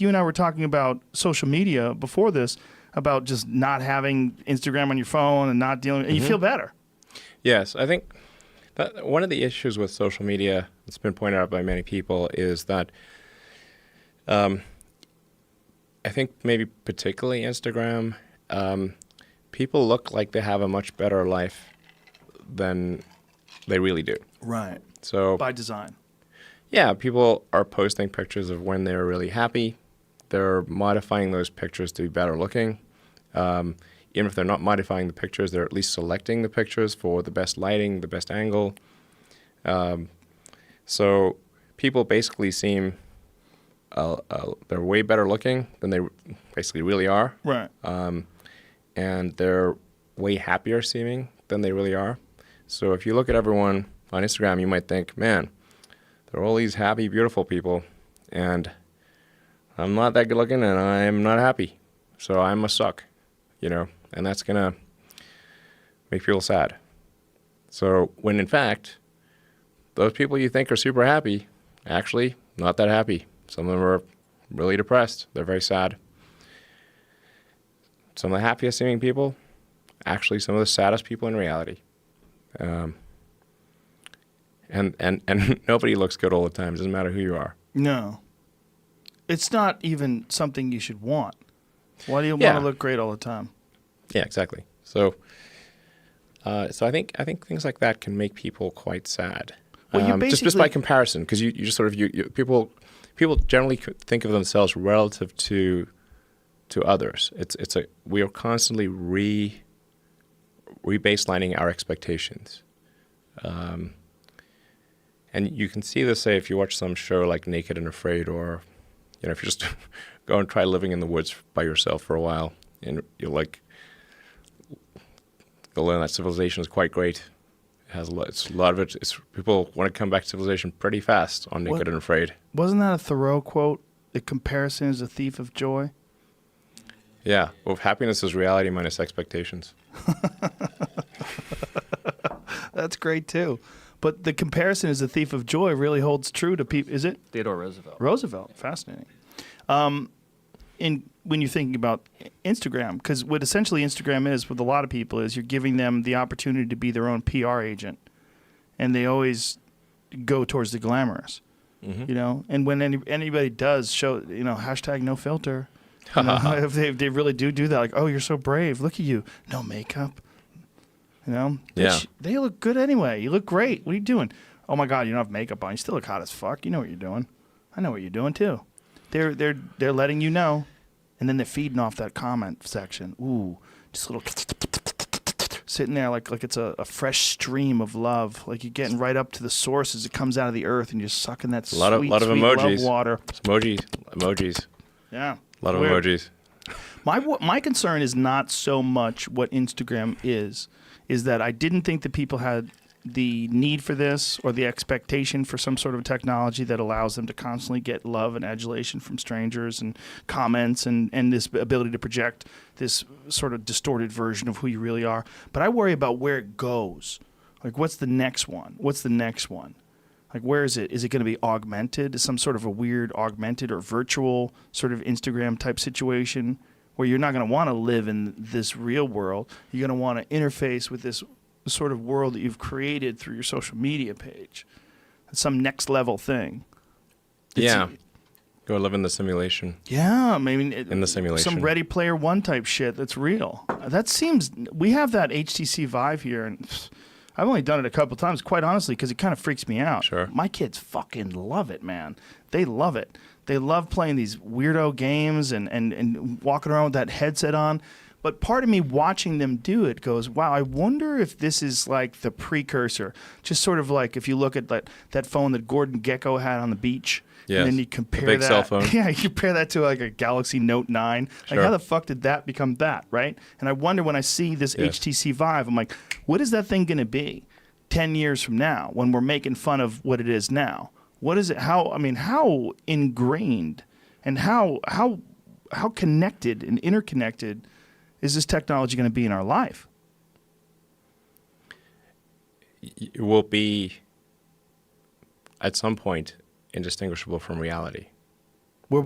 you and I were talking about social media before this, about just not having Instagram on your phone and not dealing, and you feel better. Yes, I think that one of the issues with social media that's been pointed out by many people is that I think maybe particularly Instagram, people look like they have a much better life than they really do. Right. So By design. Yeah, people are posting pictures of when they're really happy. They're modifying those pictures to be better looking. Even if they're not modifying the pictures, they're at least selecting the pictures for the best lighting, the best angle. So people basically seem they're way better looking than they basically really are. Right. And they're way happier seeming than they really are. So if you look at everyone on Instagram, you might think, man, there are all these happy, beautiful people, and I'm not that good looking, and I'm not happy. So I must suck, and that's going to make people sad. So when in fact, those people you think are super happy, actually not that happy. Some of them are really depressed. They're very sad. Some of the happiest seeming people, actually some of the saddest people in reality. And nobody looks good all the time. It doesn't matter who you are. No. It's not even something you should want. Why do you want to look great all the time? Yeah, exactly. So I think things like that can make people quite sad. Well, just by comparison, because you just sort of people generally think of themselves relative to others. We are constantly rebaselining our expectations. And you can see this, say, if you watch some show like Naked and Afraid, or, if you just go and try living in the woods by yourself for a while, and you'll learn that civilization is quite great. It has a lot of it. People want to come back to civilization pretty fast on Naked and Afraid. Wasn't that a Thoreau quote? The comparison is a thief of joy? Yeah. Well, happiness is reality minus expectations. That's great, too. But the comparison is a thief of joy really holds true to people. Is it? Theodore Roosevelt. Roosevelt. Fascinating. When you're thinking about Instagram, because what essentially Instagram is with a lot of people is you're giving them the opportunity to be their own PR agent. And they always go towards the glamorous, And when anybody does show, hashtag no filter, if they really do that, like, oh, you're so brave. Look at you. No makeup. Yeah. They look good anyway. You look great. What are you doing? Oh my God, you don't have makeup on. You still look hot as fuck. You know what you're doing. I know what you're doing too. They're letting you know, and then they're feeding off that comment section. Ooh, just a little sitting there like it's a fresh stream of love. Like you're getting right up to the source as it comes out of the earth, and you're sucking that sweet emojis. love water. Emojis. Yeah. A lot of emojis. My concern is not so much what Instagram is that I didn't think that people had the need for this or the expectation for some sort of technology that allows them to constantly get love and adulation from strangers and comments and this ability to project this sort of distorted version of who you really are. But I worry about where it goes. Like, what's the next one? What's the next one? Like, where is it? Is it going to be augmented? Is some sort of a weird augmented or virtual sort of Instagram type situation where you're not going to want to live in this real world? You're going to want to interface with this sort of world that you've created through your social media page. It's some next level thing. Go live in the simulation. Yeah, maybe in the simulation. Some Ready Player One type shit that's real. We have that HTC Vive here, and I've only done it a couple times, quite honestly, because it kind of freaks me out. Sure. My kids fucking love it, man. They love it. They love playing these weirdo games and walking around with that headset on. But part of me watching them do it goes, wow, I wonder if this is like the precursor. Just sort of like if you look at that phone that Gordon Gekko had on the beach. Yes. And then you compare the big that. Cell phone. Yeah, you compare that to like a Galaxy Note 9. Like, Sure. how the fuck did that become that, right? And I wonder when I see this HTC Vive, I'm like, what is that thing going to be 10 years from now when we're making fun of what it is now? What is it? How ingrained and how connected and interconnected is this technology going to be in our life? It will be, at some point, indistinguishable from reality.